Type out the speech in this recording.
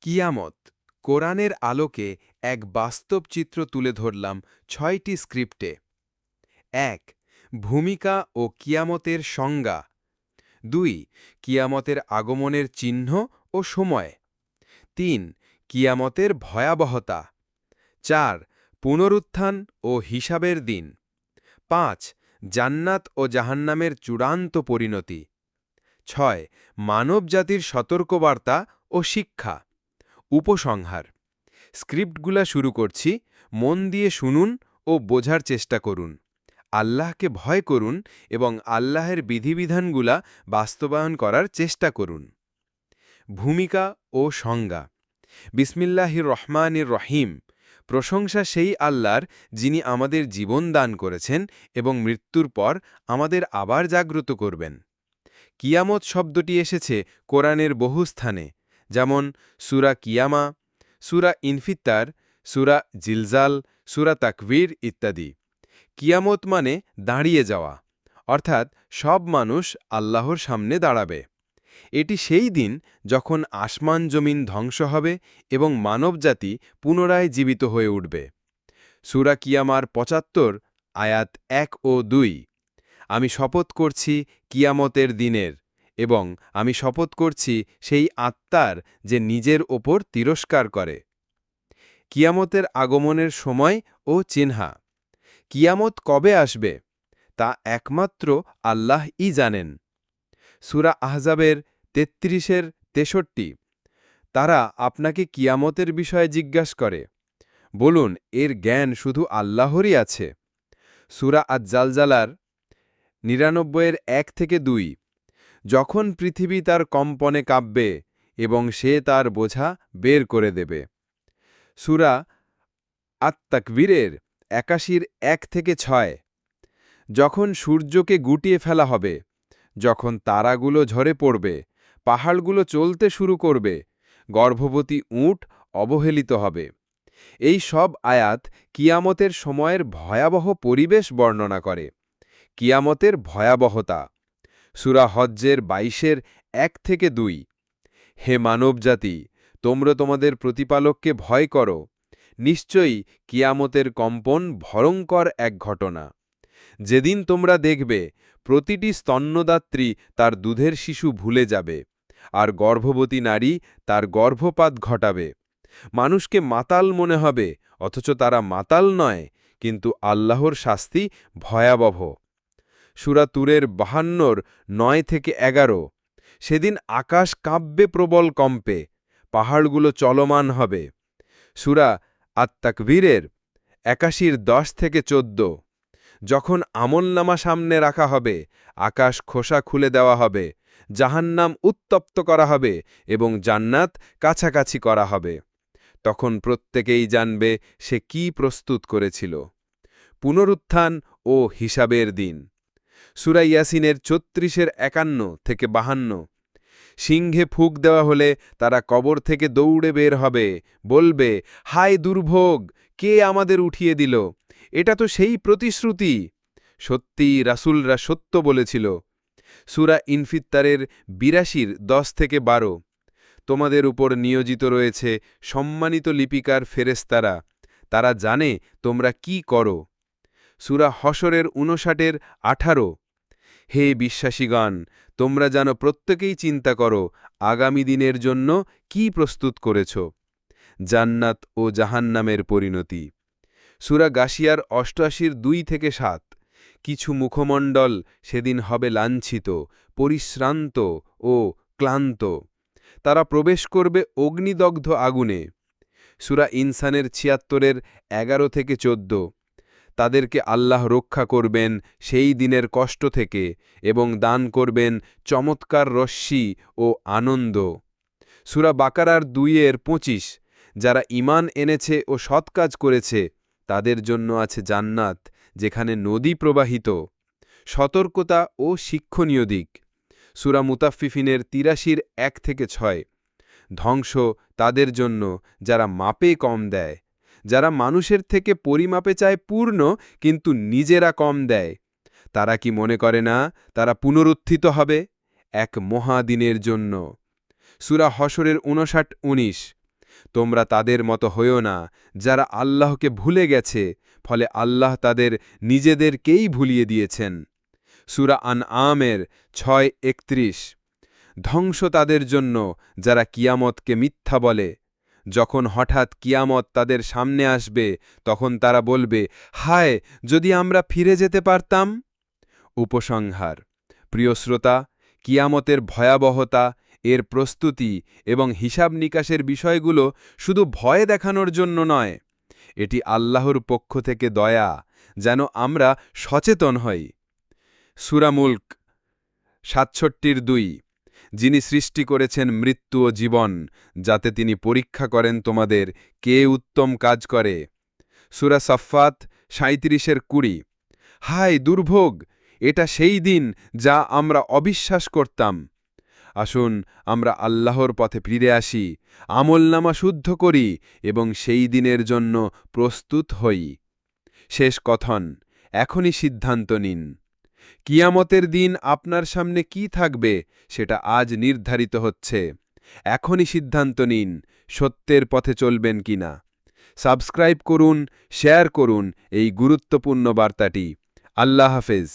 কিয়ামত কোরআনের আলোকে এক বাস্তব চিত্র তুলে ধরলাম ৬টি স্ক্রিপ্টে। ১. ভূমিকা ও কিয়ামতের সংজ্ঞা। ২. কিয়ামতের আগমনের চিহ্ন ও সময়। ৩. কিয়ামতের ভয়াবহতা। ৪. পুনরুত্থান ও হিসাবের দিন। ৫. জান্নাত ও জাহান্নামের চূড়ান্ত পরিণতি। ৬. মানবজাতির সতর্কবার্তা ও শিক্ষা। উপসংহার। স্ক্রিপ্টগুলা শুরু করছি, মন দিয়ে শুনুন ও বোঝার চেষ্টা করুন। আল্লাহকে ভয় করুন এবং আল্লাহের বিধিবিধানগুলা বাস্তবায়ন করার চেষ্টা করুন। ভূমিকা ও সংজ্ঞা। বিসমিল্লাহির রহমানির রহিম। প্রশংসা সেই আল্লাহর যিনি আমাদের জীবন দান করেছেন এবং মৃত্যুর পর আমাদের আবার জাগ্রত করবেন। কিয়ামত শব্দটি এসেছে কোরআনের বহু স্থানে, যেমন সূরা কিয়ামা, সূরা ইনফিত্তার, সূরা জিলজাল, সূরা তাকবীর ইত্যাদি। কিয়ামত মানে দাঁড়িয়ে যাওয়া, অর্থাৎ সব মানুষ আল্লাহর সামনে দাঁড়াবে। এটি সেই দিন যখন আসমান জমিন ধ্বংস হবে এবং মানবজাতি পুনরায় জীবিত হয়ে উঠবে। সূরা কিয়ামার ৭৫ আয়াত ১ ও ২। আমি শপথ করছি কিয়ামতের দিনের, এবং আমি শপথ করছি সেই আত্মার যে নিজের ওপর তিরস্কার করে। কিয়ামতের আগমনের সময় ও চিহ্না। কিয়ামত কবে আসবে তা একমাত্র আল্লাহই জানেন। সূরা আহজাবের ৩৩-৬৩। তারা আপনাকে কিয়ামতের বিষয়ে জিজ্ঞাসা করে, বলুন এর জ্ঞান শুধু আল্লাহরই আছে। সূরা আজ-জালজালার ৯৯-১-২। যখন পৃথিবী তার কম্পনে কাঁপবে এবং সে তার বোঝা বের করে দেবে। সূরা আত-তাকবীরের ৮১-১-৬। যখন সূর্যকে গুটিয়ে ফেলা হবে, যখন তারাগুলো ঝরে পড়বে, পাহাড়গুলো চলতে শুরু করবে, গর্ভবতী উট অবহেলিত হবে। এই সব আয়াত কিয়ামতের সময়ের ভয়াবহ পরিবেশ বর্ণনা করে। কিয়ামতের ভয়াবহতা। সূরা হজ্জের ২২-১-২। হে মানবজাতি, তোমরা তোমাদের প্রতিপালককে ভয় করো। নিশ্চয়ই কিয়ামতের কম্পন ভয়ঙ্কর এক ঘটনা। যেদিন তোমরা দেখবে প্রতিটি স্তন্যদাত্রী তার দুধের শিশু ভুলে যাবে, আর গর্ভবতী নারী তার গর্ভপাত ঘটাবে। মানুষকে মাতাল মনে হবে, অথচ তারা মাতাল নয়, কিন্তু আল্লাহর শাস্তি ভয়াবহ। সূরা তুরের ৫২-৯-১১। সেদিন আকাশ কাঁপবে প্রবল কম্পে, পাহাড়গুলো চলমান হবে। সূরা আত-তাকবীরের ৮১-১০-১৪। যখন আমলনামা সামনে রাখা হবে, আকাশ খোসা খুলে দেওয়া হবে, জাহান্নাম উত্তপ্ত করা হবে এবং জান্নাত কাছাকাছি করা হবে। তখন প্রত্যেকেই জানবে সে কি প্রস্তুত করেছিল। পুনরুত্থান ও হিসাবের দিন। সূরা ইয়াসিনের ৩৬-৫১-৫২। সিংহে ফুঁক দেওয়া হলে তারা কবর থেকে দৌড়ে বের হবে, বলবে, হায় দুর্ভোগ, কে আমাদের উঠিয়ে দিল? এটা তো সেই প্রতিশ্রুতি। সত্যিই রাসূলরা সত্য বলেছিল। সূরা ইনফিত্তারের ৮২-১০-১২। তোমাদের উপর নিয়োজিত রয়েছে সম্মানিত লিপিকার ফেরেশতারা, তারা জানে তোমরা কি করো। সূরা হশরের ৫৯-১৮। হে বিশ্বাসীগণ, তোমরা যেন প্রত্যেকেই চিন্তা করো আগামী দিনের জন্য কি প্রস্তুত করেছ। জান্নাত ও জাহান্নামের পরিণতি। সূরা গাশিয়ার ৮৮-২-৭। কিছু মুখমণ্ডল সেদিন হবে লাঞ্ছিত, পরিশ্রান্ত ও ক্লান্ত। তারা প্রবেশ করবে অগ্নিদগ্ধ আগুনে। সূরা ইনসানের ৭৬-১১-১৪। তাদেরকে আল্লাহ রক্ষা করবেন সেই দিনের কষ্ট থেকে এবং দান করবেন চমৎকার রশ্মি ও আনন্দ। সূরা বাকারার ২-২৫। যারা ঈমান এনেছে ও সৎ কাজ করেছে তাদের জন্য আছে জান্নাত, যেখানে নদী প্রবাহিত। সতর্কতা ও শিক্ষণীয় দিক। সূরা মুতাফফিফিনের ৮৩-১-৬। ধ্বংস তাদের জন্য যারা মাপে কম দেয়, যারা মানুষের থেকে পরিমাপে চায় পূর্ণ কিন্তু নিজেরা কম দেয়। তারা কি মনে করে না তারা পুনরুত্থিত হবে এক মহাদিনের জন্য? সূরা হশরের ৫৯-১৯। তোমরা তাদের মতো হইও না যারা আল্লাহকে ভুলে গেছে, ফলে আল্লাহ তাদের নিজেদেরকেই ভুলিয়ে দিয়েছেন। সূরা আনআমের 6:31। ধ্বংস তাদের জন্য যারা কিয়ামতকে মিথ্যা বলে। যখন হঠাৎ কিয়ামত তাদের সামনে আসবে, তখন তারা বলবে, হায়, যদি আমরা ফিরে যেতে পারতাম। উপসংহার। প্রিয় শ্রোতা, কিয়ামতের ভয়াবহতা, এর প্রস্তুতি এবং হিসাব নিকাশের বিষয়গুলো শুধু ভয় দেখানোর জন্য নয়, এটি আল্লাহর পক্ষ থেকে দয়া, যেন আমরা সচেতন হই। সূরা মুলক 67:2। যিনি সৃষ্টি করেছেন মৃত্যু ও জীবন, যাতে তিনি পরীক্ষা করেন তোমাদের কে উত্তম কাজ করে। সূরা সাফফাত 37:20। হায় দুর্ভোগ! এটা সেই দিন যা আমরা অবিশ্বাস করতাম। আসুন আমরা আল্লাহর পথে ফিরে আসি, আমলনামা শুদ্ধ করি এবং সেই দিনের জন্য প্রস্তুত হই। শেষ কথন, এখনই সিদ্ধান্ত নিন। কিয়ামতের দিন আপনার সামনে কি থাকবে সেটা আজ নির্ধারিত হচ্ছে। এখনই সিদ্ধান্ত নিন, সত্যের পথে চলবেন কিনা। সাবস্ক্রাইব করুন, শেয়ার করুন এই গুরুত্বপূর্ণ বার্তাটি। আল্লাহ হাফেজ।